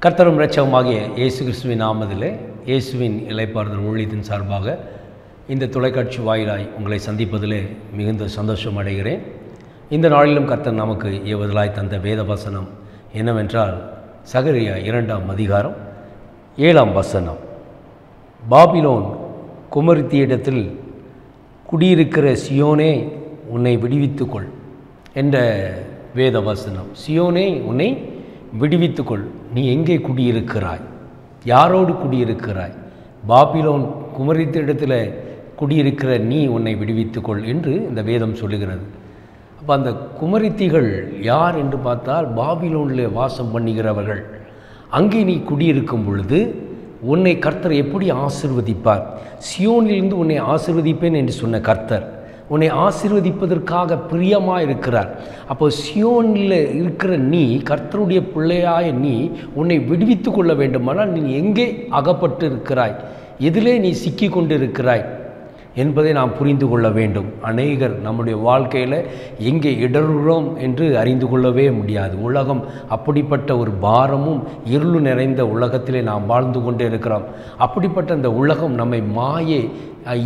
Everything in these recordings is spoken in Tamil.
கர்த்தரும் இரட்சகருமாகிய இயேசு கிறிஸ்துவின் நாமத்திலே இயேசுவின் இளைப்பாறுதல் ஊழியத்தின் சார்பாக இந்த தொலைக்காட்சி வாயிலாய் உங்களை சந்திப்பதிலே மிகுந்த சந்தோஷம் அடைகிறேன். இந்த நாளிலும் கர்த்தர் நமக்கு ஏவுதலாய் தந்த வேத வசனம் என்னவென்றால் சகரியா 2ஆம் அதிகாரம் 7ஆம் வசனம். பாபிலோன் குமரித்தியிடத்தில் குடியிருக்கிற சியோனே உன்னை விடுவித்துக்கொள் என்ற வேத வசனம். சியோனே உன்னை விடுவித்துக்கொள். நீ எங்கே குடியிருக்கிறாய்? யாரோடு குடியிருக்கிறாய்? பாபிலோன் குமரித்த இடத்துல குடியிருக்கிற நீ உன்னை விடுவித்துக்கொள் என்று இந்த வேதம் சொல்லுகிறது. அப்போ அந்த குமரித்திகள் யார் என்று பார்த்தால் பாபிலோனில் வாசம் பண்ணுகிறவர்கள். அங்கே நீ குடியிருக்கும் பொழுது உன்னை கர்த்தர் எப்படி ஆசீர்வதிப்பார்? சியோனிலிருந்து உன்னை ஆசீர்வதிப்பேன் என்று சொன்ன கர்த்தர் உன்னை ஆசீர்வதிப்பதற்காக பிரியமாக இருக்கிறார். அப்போ சியோனில் இருக்கிற நீ, கர்த்தருடைய பிள்ளையாய நீ உன்னை விடுவித்து கொள்ள வேண்டுமானால் நீ எங்கே அகப்பட்டு இருக்கிறாய், எதிலே நீ சிக்கி கொண்டு இருக்கிறாய் என்பதை நாம் புரிந்து கொள்ள வேண்டும். அநேகர் நம்முடைய வாழ்க்கையில் எங்கே இடறுகிறோம் என்று அறிந்து கொள்ளவே முடியாது. உலகம் அப்படிப்பட்ட ஒரு பாரமும் இருளு நிறைந்த உலகத்திலே நாம் வாழ்ந்து கொண்டே இருக்கிறோம். அப்படிப்பட்ட அந்த உலகம் நம்மை மாயை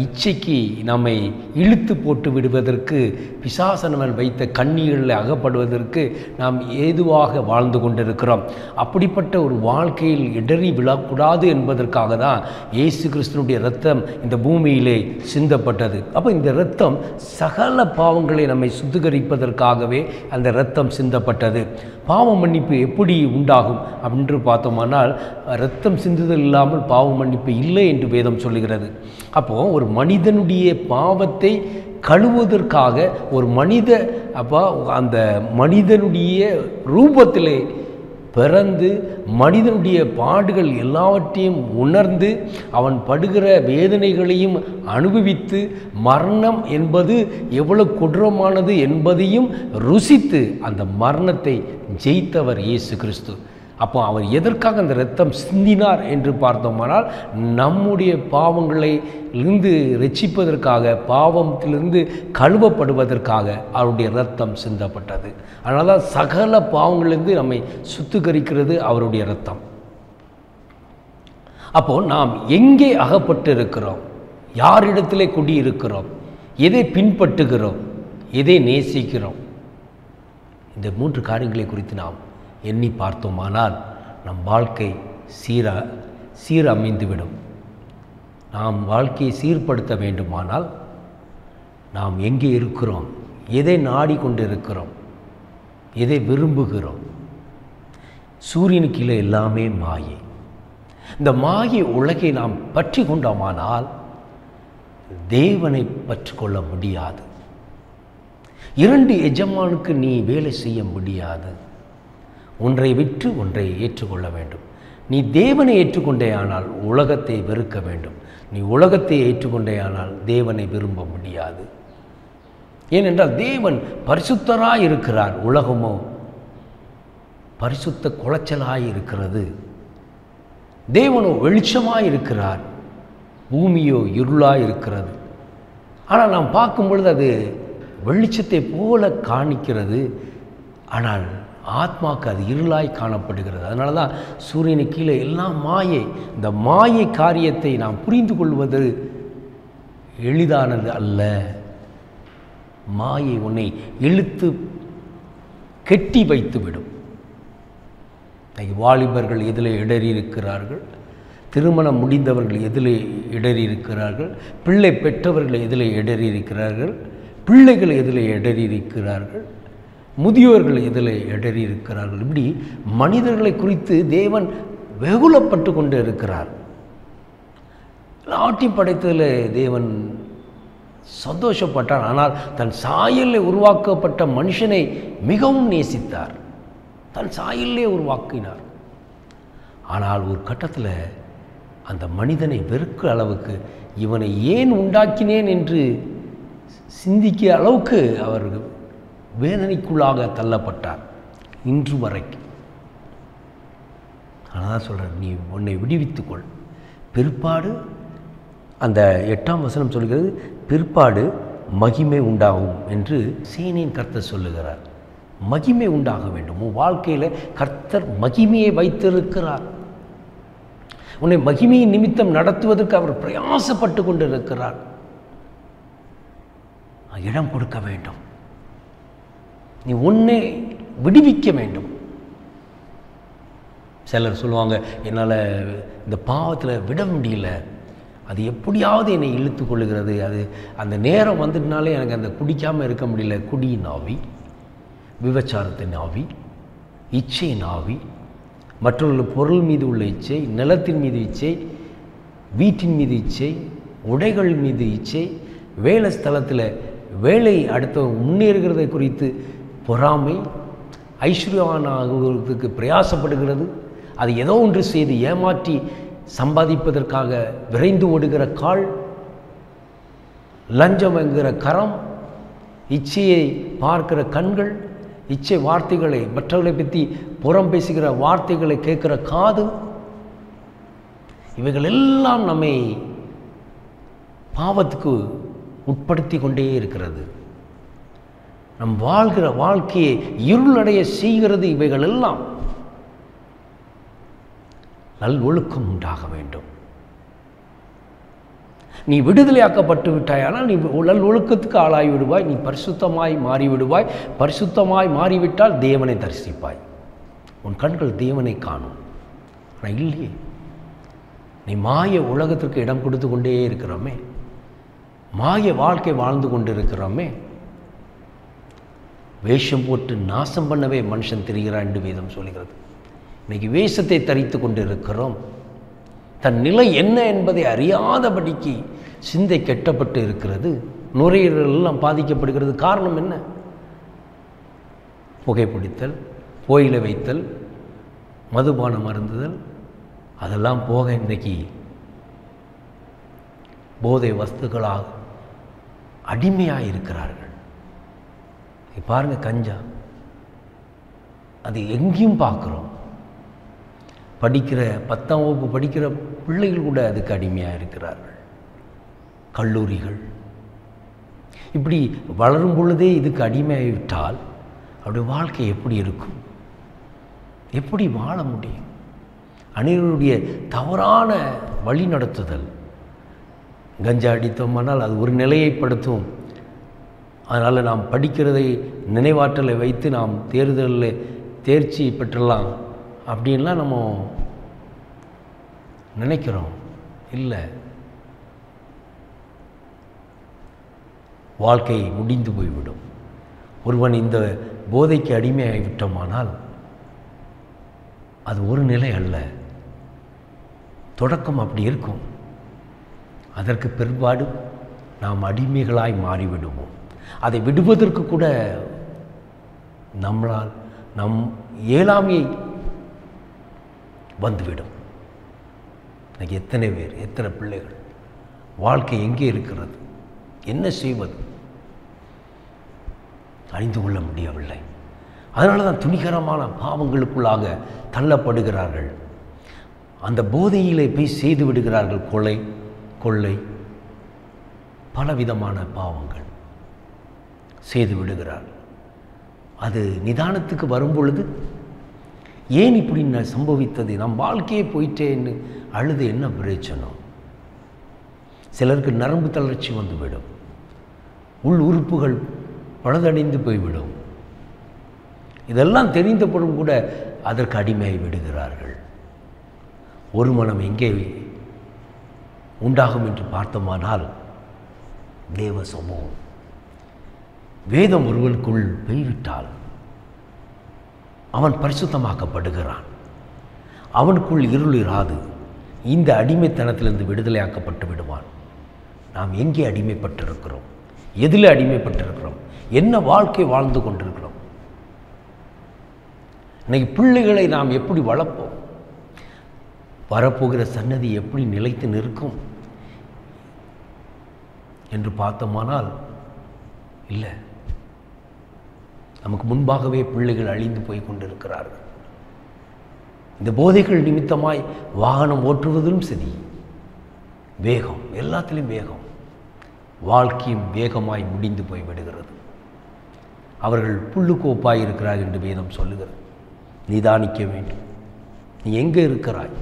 இச்சைக்கு நம்மை இழுத்து போட்டு விடுவதற்கு, பிசாசனவன் வைத்த கண்ணீரில் அகப்படுவதற்கு நாம் ஏதுவாக வாழ்ந்து கொண்டிருக்கிறோம். அப்படிப்பட்ட ஒரு வாழ்க்கையில் இடறி விழக்கூடாது என்பதற்காக தான் இயேசு கிறிஸ்துனுடைய இரத்தம் இந்த பூமியிலே சிந்தப்பட்டது. அப்போ இந்த இரத்தம் சகல பாவங்களை நம்மை சுத்திகரிப்பதற்காகவே அந்த இரத்தம் சிந்தப்பட்டது. பாவ மன்னிப்பு எப்படி உண்டாகும் அப்படின்னு பார்த்தோமானால், இரத்தம் சிந்துதல் இல்லாமல் பாவ மன்னிப்பு இல்லை என்று வேதம் சொல்லுகிறது. அப்போது ஒரு மனிதனுடைய பாவத்தை கழுவுவதற்காக ஒரு அந்த மனிதனுடைய ரூபத்திலே பிறந்து மனிதனுடைய பாடுகள் எல்லாவற்றையும் உணர்ந்து அவன் படுகிற வேதனைகளையும் அனுபவித்து மரணம் என்பது எவ்வளவு கொடூரமானது என்பதையும் ருசித்து அந்த மரணத்தை ஜெயித்தவர் இயேசு கிறிஸ்து. அப்போ அவர் எதற்காக அந்த இரத்தம் சிந்தினார் என்று பார்த்தோமானால், நம்முடைய பாவங்களை இருந்து ரட்சிப்பதற்காக, பாவத்திலிருந்து கழுவப்படுவதற்காக அவருடைய இரத்தம் சிந்தப்பட்டது. அதனால தான் சகல பாவங்களிலிருந்து நம்மை சுத்திகரிக்கிறது அவருடைய இரத்தம். அப்போது நாம் எங்கே அகப்பட்டு இருக்கிறோம்? யாரிடத்திலே குடியிருக்கிறோம்? எதை பின்பற்றுகிறோம்? எதை நேசிக்கிறோம்? இந்த 3 காரியங்களை குறித்து நாம் எண்ணி பார்த்தோமானால் நம் வாழ்க்கை சீரமைந்துவிடும். நாம் வாழ்க்கையை சீர்படுத்த வேண்டுமானால் நாம் எங்கே இருக்கிறோம், எதை நாடிக்கொண்டு இருக்கிறோம், எதை விரும்புகிறோம்? சூரியனுக்கு கீழே எல்லாமே மாயை. இந்த மாயை உலகை நாம் பற்றி கொண்டோமானால் தேவனை பற்றி கொள்ள முடியாது. 2 எஜமானுக்கு நீ வேலை செய்ய முடியாது. ஒன்றை விற்று ஒன்றை ஏற்றுக்கொள்ள வேண்டும். நீ தேவனை ஏற்றுக்கொண்டேயானால் உலகத்தை வெறுக்க வேண்டும். நீ உலகத்தை ஏற்றுக்கொண்டேயானால் தேவனை விரும்ப முடியாது. ஏனென்றால் தேவன் பரிசுத்தராய் இருக்கிறார், உலகமோ பரிசுத்த குலைச்சலாய் இருக்கிறது. தேவனோ வெளிச்சமாய் இருக்கிறார், பூமியோ இருளாய் இருக்கிறது. ஆனால் நாம் பார்க்கும் பொழுது அது வெளிச்சத்தை போல காணிக்கிறது, ஆனால் ஆத்மாவுக்கு அது இருளாய் காணப்படுகிறது. அதனால தான் சூரியனுக்கு கீழே எல்லாம் மாயை. இந்த மாயை காரியத்தை நாம் புரிந்து கொள்வது எளிதானது அல்ல. மாயை உன்னை இழுத்து கெட்டி வைத்துவிடும். வாலிபர்கள் எதிலே இடறி இருக்கிறார்கள், திருமணம் முடிந்தவர்கள் எதிலே இடறி இருக்கிறார்கள், பிள்ளை பெற்றவர்கள் எதிலே இடறி இருக்கிறார்கள், பிள்ளைகள் எதிலே இடறி இருக்கிறார்கள், முதியோர்கள் எதில் இடறி இருக்கிறார்கள். இப்படி மனிதர்களை குறித்து தேவன் வெகுளப்பட்டு கொண்டு இருக்கிறார். எல்லாத்தையும் படைத்ததில் தேவன் சந்தோஷப்பட்டார். ஆனால் தன் சாயலில் உருவாக்கப்பட்ட மனுஷனை மிகவும் நேசித்தார், தன் சாயலிலே உருவாக்கினார். ஆனால் ஒரு கட்டத்தில் அந்த மனிதனை வெறுக்கிற அளவுக்கு, இவனை ஏன் உண்டாக்கினேன் என்று சிந்திக்கிற அளவுக்கு அவர் வேதனைக்குள்ளாக தள்ளப்பட்டார் இன்று வரைக்கும். ஆனால் சொல்கிறார், நீ உன்னை விடுவித்துக்கொள். பிற்பாடு அந்த 8ஆம் வசனம் சொல்கிறது, பிற்பாடு மகிமை உண்டாகும் என்று சேனையின் கர்த்தர் சொல்லுகிறார். மகிமை உண்டாக வேண்டும். உன் வாழ்க்கையில் கர்த்தர் மகிமையை வைத்திருக்கிறார். உன்னை மகிமையின் நிமித்தம் நடத்துவதற்கு அவர் பிரயாசப்பட்டு கொண்டிருக்கிறார். இடம் கொடுக்க வேண்டும். நீ உன்னை விடுவிக்க வேண்டும். சிலர் சொல்லுவாங்க, என்னால் இந்த பாவத்தில் விட முடியல, அது எப்படியாவது என்னை இழுத்து கொள்ளுகிறது, அது அந்த நேரம் வந்துட்டுனாலே எனக்கு அந்த குடிக்காமல் இருக்க முடியல. குடியின் ஆவி, விபச்சாரத்தின் ஆவி, இச்சையின் ஆவி, மற்றவர்கள் பொருள் மீது உள்ள இச்சை, நிலத்தின் மீது இச்சை, வீட்டின் மீது இச்சை, உடைகள் மீது இச்சை, வேலை ஸ்தலத்தில் வேலை அடுத்த முன்னேறுகிறதை குறித்து பொறாமை, ஐஸ்வர்யவானாகுவதற்கு பிரயாசப்படுகிறது, அது ஏதோ ஒன்று செய்து ஏமாற்றி சம்பாதிப்பதற்காக விரைந்து ஓடுகிற கால், லஞ்சம் என்கிற கரம், இச்சையை பார்க்கிற கண்கள், இச்சை வார்த்தைகளை மற்றவர்களை பற்றி புறம் பேசுகிற வார்த்தைகளை கேட்கிற காது, இவைகள் எல்லாம் நம்மை பாவத்துக்கு உட்படுத்தி கொண்டே இருக்கிறது. நம் வாழ்கிற வாழ்க்கையை இருளடைய செய்கிறது. இவைகள் எல்லாம் நல் ஒழுக்கம் உண்டாக வேண்டும். நீ விடுதலையாக்கப்பட்டு விட்டாயானால் நீ நல் ஒழுக்கத்துக்கு ஆளாகி விடுவாய். நீ பரிசுத்தமாய் மாறிவிடுவாய். பரிசுத்தமாய் மாறிவிட்டால் தேவனை தரிசிப்பாய். உன் கண்கள் தேவனை காணும். ஆனால் இல்லையே, நீ மாய உலகத்திற்கு இடம் கொடுத்து கொண்டே இருக்கிறோமே, மாய வாழ்க்கை வாழ்ந்து கொண்டு இருக்கிறோமே. வேஷம் போட்டு நாசம் பண்ணவே மனுஷன் திரிகிறான் என்று வேதம் சொல்கிறது. இன்னைக்கு வேஷத்தை தரித்து கொண்டு இருக்கிறோம். தன் நிலை என்ன என்பதை அறியாதபடிக்கு சிந்தை கெட்டப்பட்டு இருக்கிறது. நுரையீரல் எல்லாம் பாதிக்கப்படுகிறது. காரணம் என்ன? புகைப்பிடித்தல், போயில வைத்தல், மதுபானம் அருந்துதல், அதெல்லாம் போக இன்றைக்கு போதை வஸ்துக்களாக அடிமையாக இருக்கிறார்கள். பாருங்க, கஞ்சா, அது எங்கேயும் பார்க்குறோம். படிக்கிற 10ஆம் வகுப்பு படிக்கிற பிள்ளைகள் கூட அதுக்கு அடிமையாக இருக்கிறார்கள். கல்லூரிகள் இப்படி வளரும் பொழுதே இதுக்கு அடிமையாகிவிட்டால் அவருடைய வாழ்க்கை எப்படி இருக்கும்? எப்படி வாழ முடியும்? அனைவருடைய தவறான வழி நடத்துதல். கஞ்சா அடித்தோமானால் அது ஒரு நிலையைப்படுத்தும். அதனால் நாம் படிக்கிறதை நினைவாற்றலை வைத்து நாம் தேர்தலில் தேர்ச்சி பெற்றலாம் அப்படின்லாம் நம்ம நினைக்கிறோம். இல்லை, வாழ்க்கை முடிந்து போய்விடும். ஒருவன் இந்த போதைக்கு அடிமையாகிவிட்டோமானால் அது ஒரு நிலை அல்ல, தொடக்கம் அப்படி இருக்கும். அதற்கு பிற்பாடு நாம் அடிமைகளாய் மாறிவிடுவோம். அதை விடுவதற்கு கூட நம்மளால் நம் இயலாமையை வந்துவிடும். எனக்கு எத்தனை பேர், எத்தனை பிள்ளைகள், வாழ்க்கை எங்கே இருக்கிறது, என்ன செய்வது அறிந்து கொள்ள முடியவில்லை. அதனால தான் துணிகரமான பாவங்களுக்குள்ளாக தள்ளப்படுகிறார்கள். அந்த போதையிலே போய் செய்து விடுகிறார்கள். கொலை, கொள்ளை, பலவிதமான பாவங்கள் செய்து விடுகிறார்கள். அது நிதானத்துக்கு வரும் பொழுது ஏன் இப்படி சம்பவித்தது, நம் வாழ்க்கையே போயிட்டேன்னு அழுது என்ன பிரயோஜனம்? சிலருக்கு நரம்பு தளர்ச்சி வந்துவிடும், உள் உறுப்புகள் பழுதடைந்து போய்விடும். இதெல்லாம் தெரிந்தபடும் கூட அதற்கு அடிமையாகி விடுகிறார்கள். ஒரு மனம் எங்கே உண்டாகும் என்று பார்த்தோமானால் தேவ சமூகம். வேதம் ஒருவனுக்குள் போய்விட்டால் அவன் பரிசுத்தமாக்கப்படுகிறான். அவனுக்குள் இருள் இராது. இந்த அடிமைத்தனத்திலிருந்து விடுதலையாக்கப்பட்டு விடுவான். நாம் எங்கே அடிமைப்பட்டிருக்கிறோம்? எதில் அடிமைப்பட்டிருக்கிறோம்? என்ன வாழ்க்கை வாழ்ந்து கொண்டிருக்கிறோம்? இன்னைக்கு பிள்ளைகளை நாம் எப்படி வளர்ப்போம்? வரப்போகிற சன்னதி எப்படி நிலைத்து நிற்கும் என்று பார்த்தோமானால் இல்லை, நமக்கு முன்பாகவே பிள்ளைகள் அழிந்து போய் கொண்டிருக்கிறார்கள். இந்த போதைகள் நிமித்தமாய் வாகனம் ஓட்டுவதிலும் சரி, வேகம், எல்லாத்திலும் வேகம், வாழ்க்கையும் வேகமாய் முடிந்து போய் விடுகிறது. அவர்கள் புல்லுக்கோப்பாய் இருக்கிறார் என்று வேதம் சொல்லுகிறது. நிதானிக்க வேண்டும். நீ எங்கே இருக்கிறாய்?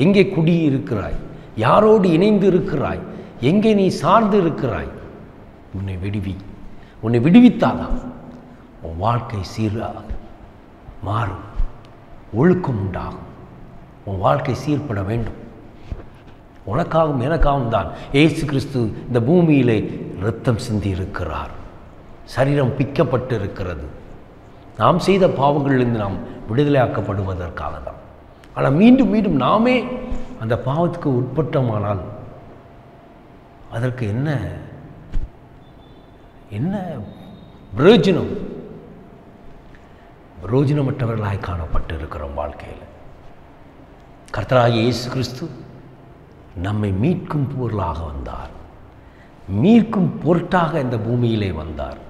எங்கே குடியிருக்கிறாய்? யாரோடு இணைந்து இருக்கிறாய்? எங்கே நீ சார்ந்து இருக்கிறாய்? உன்னை விடுவி. உன்னை விடுவித்தாதான் உன் வாழ்க்கை சீராக மாறும், ஒழுக்கம் உண்டாகும், உன் வாழ்க்கை சீர்பட வேண்டும். உனக்காகவும் எனக்காகவும் தான் இயேசு கிறிஸ்து இந்த பூமியிலே இரத்தம் சிந்தி இருக்கிறார். சரீரம் பிக்கப்பட்டு இருக்கிறது. நாம் செய்த பாவங்களிலிருந்து நாம் விடுதலையாக்கப்படுவதற்காக தான். ஆனால் மீண்டும் மீண்டும் நாமே அந்த பாவத்துக்கு உட்பட்டோமானால் அதற்கு என்ன என்ன பிரயோஜனம்? பிரயோஜனமற்றவர்களாய் காணப்பட்டு இருக்கிறோம் வாழ்க்கையில். கர்த்தராகிய இயேசு கிறிஸ்து நம்மை மீட்கும் பொருளாக வந்தார். மீட்கும் பொருட்டாக இந்த பூமியிலே வந்தார்.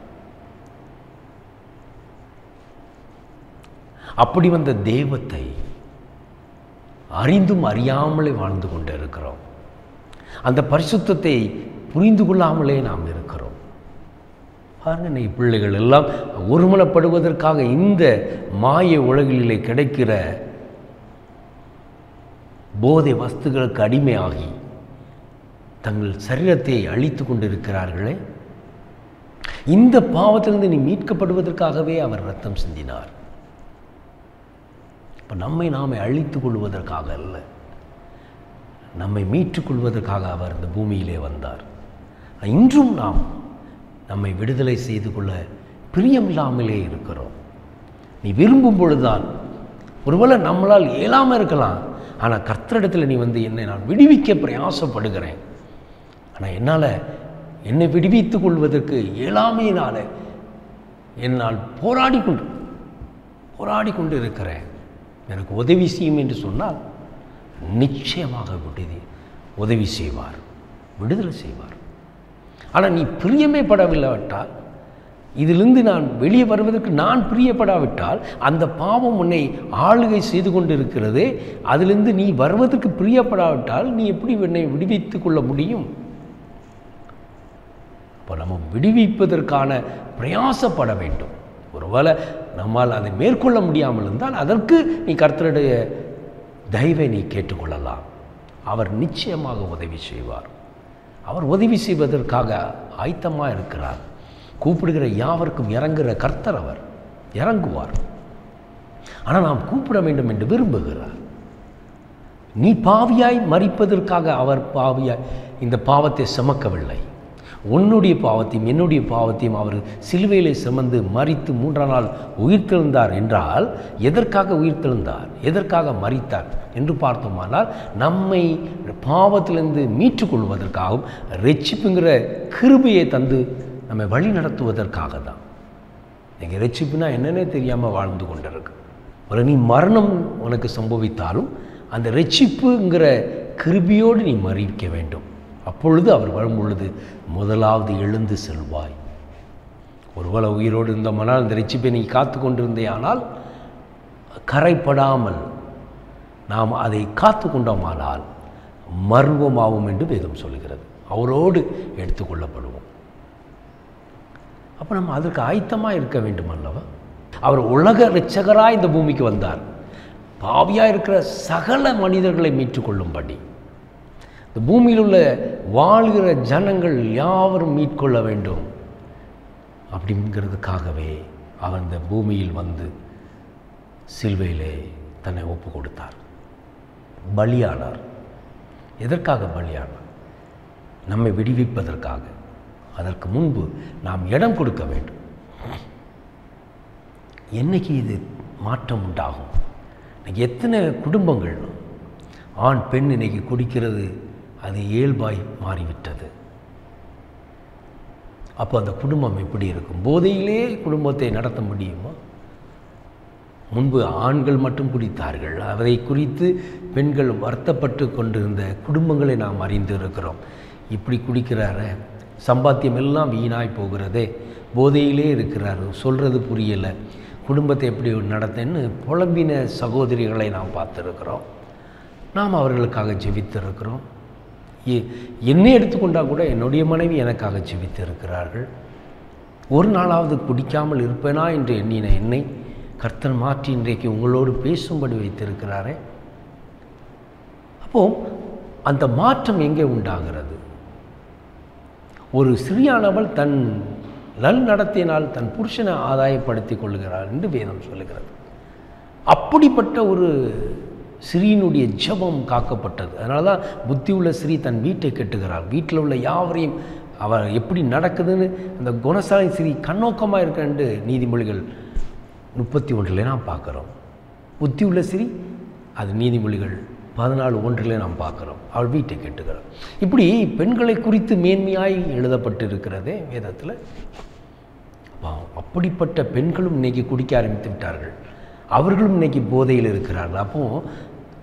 அப்படி வந்த தெய்வத்தை அறிந்தும் அறியாமலே வாழ்ந்து கொண்டு இருக்கிறோம். அந்த பரிசுத்தத்தை புரிந்து கொள்ளாமலே நாம் இருக்கிறோம். பாருங்க, பிள்ளைகள் எல்லாம் ஒருமனப்படுவதற்காக இந்த மாய உலகிலே கிடைக்கிற போதை வஸ்துகளுக்கு அடிமையாகி தங்கள் சரீரத்தை அழித்து கொண்டிருக்கிறார்களே. இந்த பாவத்திலிருந்து நீ மீட்கப்படுவதற்காகவே அவர் இரத்தம் சிந்தினார். இப்போ நாமே அழித்து கொள்வதற்காக அல்ல, நம்மை மீட்டுக்கொள்வதற்காக அவர் இந்த பூமியிலே வந்தார். இன்றும் நாம் நம்மை விடுதலை செய்து கொள்ள பிரியமில்லாமலே இருக்கிறோம். நீ விரும்பும் பொழுதுதான், ஒருவேளை நம்மளால் இயலாமல் இருக்கலாம், ஆனால் கர்த்தரிடத்தில் நீ என்னை நான் விடுவிக்க பிரயாசப்படுகிறேன், ஆனால் என்னால் என்னை விடுவித்துக் கொள்வதற்கு இயலாமையினால் என்னால் போராடி கொண்டு இருக்கிறேன், எனக்கு உதவி செய்யும் என்று சொன்னால் நிச்சயமாக உதவி செய்வார், விடுதலை செய்வார். ஆனால் நீ பிரியமே படவில்லாவிட்டால், இதிலிருந்து நான் வெளியே வருவதற்கு நான் பிரியப்படாவிட்டால், அந்த பாவம் உன்னை ஆளுகை செய்து கொண்டு இருக்கிறது. அதிலிருந்து நீ வருவதற்கு பிரியப்படாவிட்டால் நீ எப்படி என்னை விடுவித்துக் கொள்ள முடியும்? இப்போ நம்ம விடுவிப்பதற்கான பிரயாசப்பட வேண்டும். ஒருவேளை நம்மால் அதை மேற்கொள்ள முடியாமல் இருந்தால் அதற்கு நீ கர்த்தருடைய தயவை நீ கேட்டுக்கொள்ளலாம். அவர் நிச்சயமாக உதவி செய்வார். அவர் உதவி செய்வதற்காக ஆயத்தமாக இருக்கிறார். கூப்பிடுகிற யாவருக்கும் இறங்குகிற கர்த்தர், அவர் இறங்குவார். ஆனால் நாம் கூப்பிட வேண்டும் என்று விரும்புகிறார். நீ பாவியாய் மரிப்பதற்காக அவர் பாவியாய் இந்த பாவத்தை சுமக்கவில்லை. உன்னுடைய பாவத்தையும் என்னுடைய பாவத்தையும் அவர் சிலுவையிலே சுமந்து மரித்து 3ஆம் நாள் உயிர்த்தெழுந்தார் என்றால், எதற்காக உயிர்த்தெழுந்தார், எதற்காக மரித்தார் என்று பார்த்தோமானால், நம்மை பாவத்திலிருந்து மீட்டுக்கொள்வதற்காகவும் ரட்சிப்புங்கிற கிருபையை தந்து நம்மை வழி நடத்துவதற்காக தான். நீங்கள் ரட்சிப்புனா என்னன்னே தெரியாமல் வாழ்ந்து கொண்டிருக்கு. ஒரு நீ மரணம் உனக்கு சம்பவித்தாலும் அந்த ரட்சிப்புங்கிற கிருபையோடு நீ மறிக்க வேண்டும். அப்பொழுது அவர் வரும் பொழுது முதலாவது எழுந்து செல்வாய். ஒருவேளை உயிரோடு இருந்தோமானால் அந்த ரட்சிப்பை நீ காத்து கொண்டிருந்தே, ஆனால் கரைப்படாமல் நாம் அதை காத்து கொண்டோமானால் மர்வமாகும் என்று வேதம் சொல்கிறது. அவரோடு எடுத்துக்கொள்ளப்படுவோம். அப்போ நம்ம அதற்கு ஆயத்தமாக இருக்க வேண்டும் அல்லவா? அவர் உலக இரட்சகராய் இந்த பூமிக்கு வந்தார், பாவியாக இருக்கிற சகல மனிதர்களை மீட்டுக்கொள்ளும்படி. இந்த பூமியில் உள்ள வாழ்கிற ஜனங்கள் யாவரும் மீட்கொள்ள வேண்டும் அப்படிங்கிறதுக்காகவே அவர் இந்த பூமியில் வந்து சிலுவையிலே தன்னை ஒப்பு கொடுத்தார், பலியானார். எதற்காக பலியானார்? நம்மை விடுவிப்பதற்காக. அதற்கு முன்பு நாம் இடம் கொடுக்க வேண்டும். என்னைக்கு இது மாற்றம் உண்டாகும்? இன்னைக்கு எத்தனை குடும்பங்கள் ஆண் பெண் இன்னைக்கு குடிக்கிறது, அது இயல்பாய் மாறிவிட்டது. அப்போ அந்த குடும்பம் எப்படி இருக்கும்? போதையிலே குடும்பத்தை நடத்த முடியுமா? முன்பு ஆண்கள் மட்டும் குடித்தார்கள், அதை குறித்து பெண்கள் வருத்தப்பட்டு கொண்டிருந்த குடும்பங்களை நாம் அறிந்து இருக்கிறோம். இப்படி குடிக்கிறார, சம்பாத்தியம் எல்லாம் வீணாய் போகிறதே, போதையிலே இருக்கிறார், சொல்கிறது புரியலை, குடும்பத்தை எப்படி நடத்தன்னு புலம்பின சகோதரிகளை நாம் பார்த்துருக்கிறோம். நாம் அவர்களுக்காக ஜெபித்திருக்கிறோம். என்னை எடுத்துக்கொண்டால் கூட என்னுடைய மனைவி எனக்காக ஜெபித்து இருக்கிறார்கள். ஒரு நாளாவது குடிக்காமல் இருப்பேனா என்று எண்ணின என்னை கர்த்தர் மாற்றி இன்றைக்கு உங்களோடு பேசும்படி வைத்திருக்கிறாரே. அப்போ அந்த மாற்றம் எங்கே உண்டாகிறது? ஒரு ஸ்திரீயானவள் தன் நல் நடத்தினால் தன் புருஷனை ஆதாயப்படுத்திக் கொள்கிறாள் என்று வேதம் சொல்லுகிறது. அப்படிப்பட்ட ஒரு ஸ்திரீயினுடைய ஜெபம் காக்கப்பட்டது. அதனால தான் புத்தி உள்ள ஸ்திரீ தன் வீட்டை கட்டுகிறாள். வீட்டில் உள்ள யாவரையும் அவர் எப்படி நடக்குதுன்னு அந்த குணசாலி ஸ்திரீ கண்ணோக்கமாக இருக்க நீதிமொழிகள் 31 நாம் பார்க்குறோம். புத்தி உள்ள ஸ்திரீ அது நீதிமொழிகள் 14:1 நாம் பார்க்குறோம். அவள் வீட்டை கட்டுகிறாள். இப்படி பெண்களை குறித்து மேன்மையாய் எழுதப்பட்டிருக்கிறதே வேதத்தில். அப்படிப்பட்ட பெண்களும் இன்றைக்கி குடிக்க ஆரம்பித்து விட்டார்கள். அவர்களும் இன்றைக்கி போதையில் இருக்கிறார்கள். அப்போது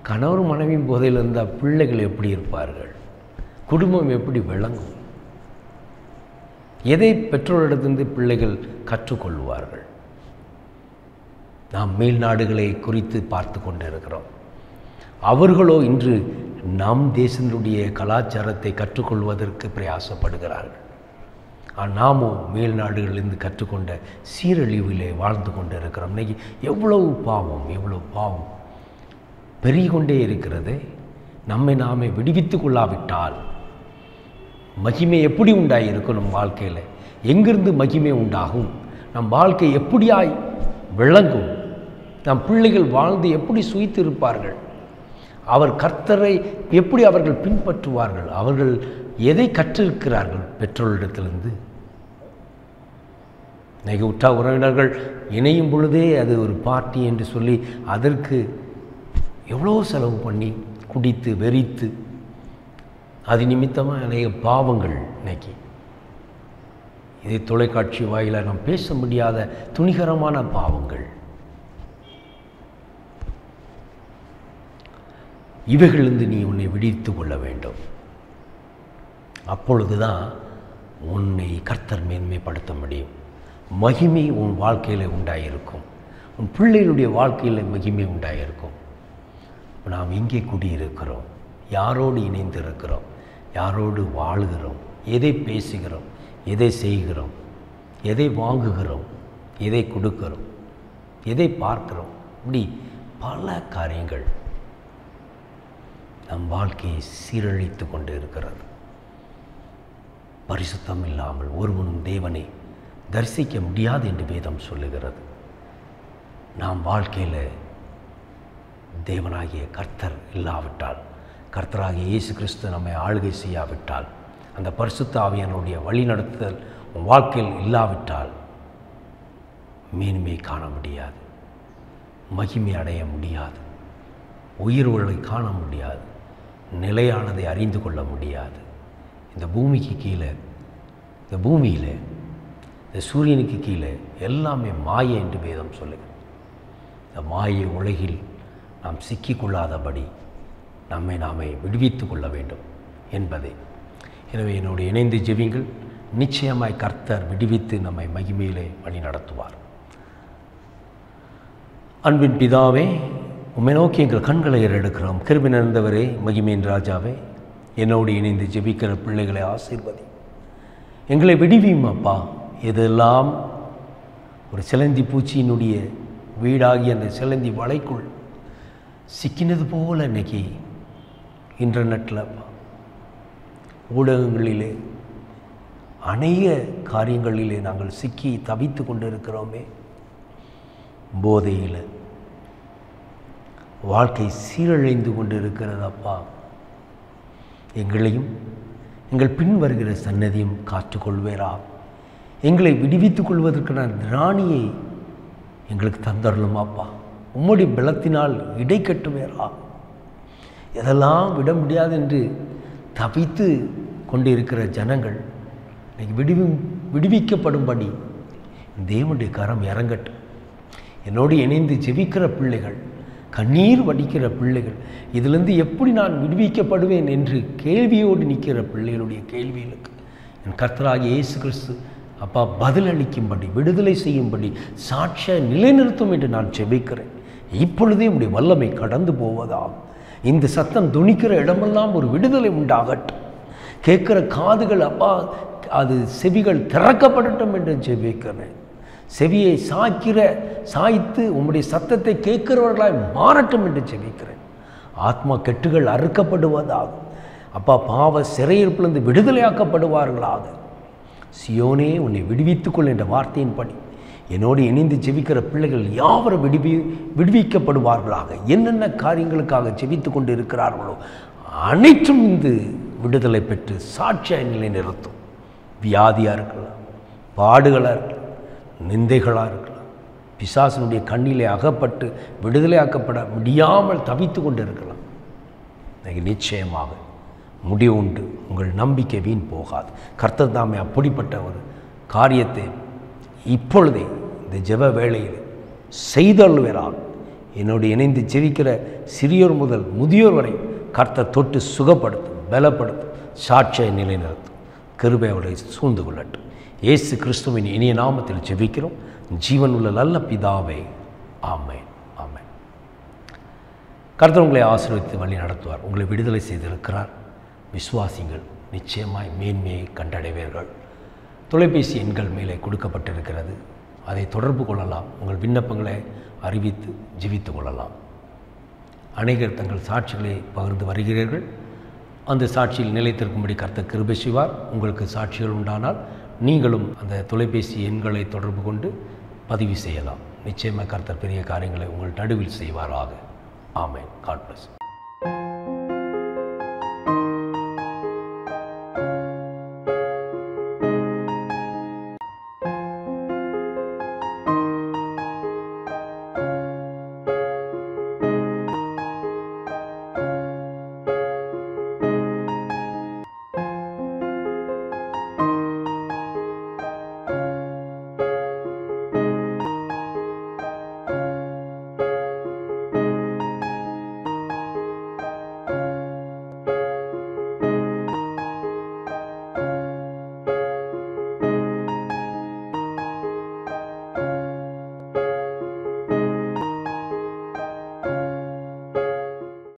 கணவர் மனைவியும் போதையில் இருந்தால் பிள்ளைகள் எப்படி இருப்பார்கள்? குடும்பம் எப்படி விளங்கும்? எதை பெற்றோரிடத்திலிருந்து பிள்ளைகள் கற்றுக்கொள்வார்கள்? நாம் மேல் நாடுகளை குறித்து பார்த்து கொண்டு இருக்கிறோம். அவர்களோ இன்று நம் தேசத்தினுடைய கலாச்சாரத்தை கற்றுக்கொள்வதற்கு பிரயாசப்படுகிறார்கள். நாமோ மேல் நாடுகளிலிருந்து கற்றுக்கொண்ட சீரழிவிலே வாழ்ந்து கொண்டு இருக்கிறோம். இன்றைக்கி எவ்வளவு பாவம் பெருகிக்கொண்டே இருக்கிறது. நம்மை நாமே விடுவித்து கொள்ளாவிட்டால் மகிமை எப்படி உண்டாயிருக்கும்? நம் வாழ்க்கையில் எங்கிருந்து மகிமை உண்டாகும்? நம் வாழ்க்கை எப்படியாய் விளங்கும்? நம் பிள்ளைகள் வாழ்ந்து எப்படி சுயித்து இருப்பார்கள்? அவர் கர்த்தரை எப்படி அவர்கள் பின்பற்றுவார்கள்? அவர்கள் எதை கற்றிருக்கிறார்கள் பெற்றோரிடத்திலிருந்து? இன்னைக்கு உற்ற உறவினர்கள் இணையும் பொழுதே அது ஒரு பார்ட்டி என்று சொல்லி அதற்கு எவ்வளோ செலவு பண்ணி குடித்து வெறித்து அது நிமித்தமாக அநேக பாவங்கள் இன்னைக்கு இதை தொலைக்காட்சி வாயிலாக நாம் பேச முடியாத துணிகரமான பாவங்கள். இவைகளிலிருந்து நீ உன்னை விடுவித்து கொள்ள வேண்டும். அப்பொழுது தான் உன்னை கர்த்தர் மேன்மைப்படுத்த முடியும். மகிமை உன் வாழ்க்கையில் உண்டாயிருக்கும். உன் பிள்ளைகளுடைய வாழ்க்கையில் மகிமை உண்டாயிருக்கும். நாம் எங்கே குடியிருக்கிறோம்? யாரோடு இணைந்து இருக்கிறோம்? யாரோடு வாழுகிறோம்? எதை பேசுகிறோம்? எதை செய்கிறோம்? எதை வாங்குகிறோம்? எதை கொடுக்கிறோம்? எதை பார்க்கிறோம்? இப்படி பல காரியங்கள் நம் வாழ்க்கையை சீரழித்து கொண்டு இருக்கிறது. பரிசுத்தம் இல்லாமல் ஒருவனும் தேவனை தரிசிக்க முடியாது என்று வேதம் சொல்லுகிறது. நாம் வாழ்க்கையில் தேவனாகிய கர்த்தர் இல்லாவிட்டால், கர்த்தராகிய இயேசு கிறிஸ்து நம்மை ஆளுகை செய்யாவிட்டால், அந்த பரிசுத்த ஆவியானுடைய வழிநடத்துதல் உன் வாழ்க்கையில் இல்லாவிட்டால் மேன்மையை காண முடியாது, மகிமை அடைய முடியாது, உயிர்வுகளை காண முடியாது, நிலையானதை அறிந்து கொள்ள முடியாது. இந்த பூமிக்கு கீழே, இந்த பூமியில், இந்த சூரியனுக்கு கீழே எல்லாமே மாயை என்று வேதம் சொல்லுகிறது. இந்த மாயை உலகில் நாம் சிக்கிக்கொள்ளாதபடி நாமே விடுவித்து கொள்ள வேண்டும் என்பதை. எனவே என்னோடு இணைந்து ஜெபிங்கள். நிச்சயமாய் கர்த்தர் விடுவித்து நம்மை மகிமையிலே வழி நடத்துவார். அன்பின் பிதாவே, உம்மை நோக்கி எங்கள் கண்களை ஏறெடுக்கிறோம். கிருபை நிறைந்தவரே, மகிமையின் ராஜாவே, என்னோடு இணைந்து ஜெபிக்கிற பிள்ளைகளை ஆசீர்வதி. எங்களை விடுவியும் அப்பா. இதெல்லாம் ஒரு சிலந்தி பூச்சியினுடைய வீடாகி அந்த சிலந்தி வலைக்குள் சிக்கினது போல் இன்றைக்கி இன்டர்நெட்டில், ஊடகங்களிலே, அநேக காரியங்களிலே நாங்கள் சிக்கி தவித்து கொண்டு இருக்கிறோமே. போதையில் வாழ்க்கை சீரழிந்து கொண்டு இருக்கிறதப்பா. எங்களையும் எங்கள் பின் வருகிற சன்னதியும் காற்றுக்கொள்வேரா. எங்களை விடுவித்துக் கொள்வதற்கான ராணியை எங்களுக்கு தந்தரலும் அப்பா. உம்முடைய பலத்தினால் இடை கட்டுவேரா. எதெல்லாம் விட முடியாது என்று தவித்து கொண்டிருக்கிற ஜனங்கள் இன்னைக்கு விடுவிக்கப்படும்படி தேவனுடைய கரம் இறங்கட்டும். என்னோடு இணைந்து ஜெபிக்கிற பிள்ளைகள், கண்ணீர் வடிக்கிற பிள்ளைகள், இதிலிருந்து எப்படி நான் விடுவிக்கப்படுவேன் என்று கேள்வியோடு நிற்கிற பிள்ளைகளுடைய கேள்விகளுக்கு என் கர்த்தராகிய இயேசு கிறிஸ்து அப்பா பதிலளிக்கும்படி, விடுதலை செய்யும்படி, சாட்சிய நிலைநிறுத்தும் என்று நான் ஜெபிக்கிறேன். இப்பொழுதே உடைய வல்லமை கடந்து போவதாகும். இந்த சத்தம் துணிக்கிற இடமெல்லாம் ஒரு விடுதலை உண்டாகட்டும். கேட்குற காதுகள் அப்பா அது செவிகள் திறக்கப்படட்டும் என்று ஜெபிக்கிறேன். செவியை சாய்த்து உம்முடைய சத்தத்தை கேட்கிறவர்களாய் மாறட்டும் என்று ஜெபிக்கிறேன். ஆத்மா கெட்டுகள் அறுக்கப்படுவதாக. அப்பா, பாவ சிறையிருப்பிலிருந்து விடுதலையாக்கப்படுவார்களாக. சியோனே, உன்னை விடுவித்துக்கொள் என்ற வார்த்தையின்படி என்னோடு இணைந்து ஜெபிக்கிற பிள்ளைகள் யாவரும் விடுவிக்கப்படுவார்களாக. என்னென்ன காரியங்களுக்காக ஜெபித்து கொண்டு இருக்கிறார்களோ அனைத்தும் இந்த விடுதலை பெற்று சாட்சியாய் நிலை நிறுத்தும். வியாதியாக இருக்கலாம், பாடுகளாக இருக்கலாம், நிந்தைகளாக இருக்கலாம், பிசாசனுடைய கண்ணிலே அகப்பட்டு விடுதலையாக்கப்பட முடியாமல் தவித்து கொண்டு இருக்கலாம். நிச்சயமாக முடிவு உண்டு. உங்கள் நம்பிக்கை வீண் போகாது. கர்த்தர் தாமே அப்படிப்பட்ட ஒரு காரியத்தை இப்பொழுதே இந்த ஜெப வேளையில் செய்தருள்வீராக. என்னோடு இணைந்து ஜெபிக்கிற சிறியோர் முதல் முதியோர் வரை கர்த்தர் தொட்டு சுகப்படுத்தும், பலப்படுத்தும், சாட்சியை நிலைநிறுத்தும். கிருபை அவரை சூழ்ந்து கொள்ளட்டும். இயேசு கிறிஸ்துவின் இனிய நாமத்தில் ஜெபிக்கிறோம் ஜீவனுள்ள நல்ல பிதாவே, ஆமென், ஆமென். கர்த்தர் உங்களை ஆசீர்வதித்து வழி நடத்துவார். உங்களை விடுதலை செய்திருக்கிறார். விசுவாசிகள் நிச்சயமாய் மேன்மையை கண்டடைவீர்கள். தொலைபேசி எண்கள் மேலே கொடுக்கப்பட்டிருக்கிறது. அதை தொடர்பு கொள்ளலாம். உங்கள் விண்ணப்பங்களை அறிவித்து ஜெபித்து கொள்ளலாம். அநேகர் தங்கள் சாட்சிகளை பகிர்ந்து வருகிறீர்கள். அந்த சாட்சியில் நிலைத்திருக்கும்படி கர்த்தர் கிருபை செய்வார். உங்களுக்கு சாட்சிகள் உண்டானால் நீங்களும் அந்த தொலைபேசி எண்களை தொடர்பு கொண்டு பதிவு செய்யலாம். நிச்சயமாக கர்த்தர் பெரிய காரியங்களை உங்கள் நடுவில் செய்வாராக. ஆமென். God plus.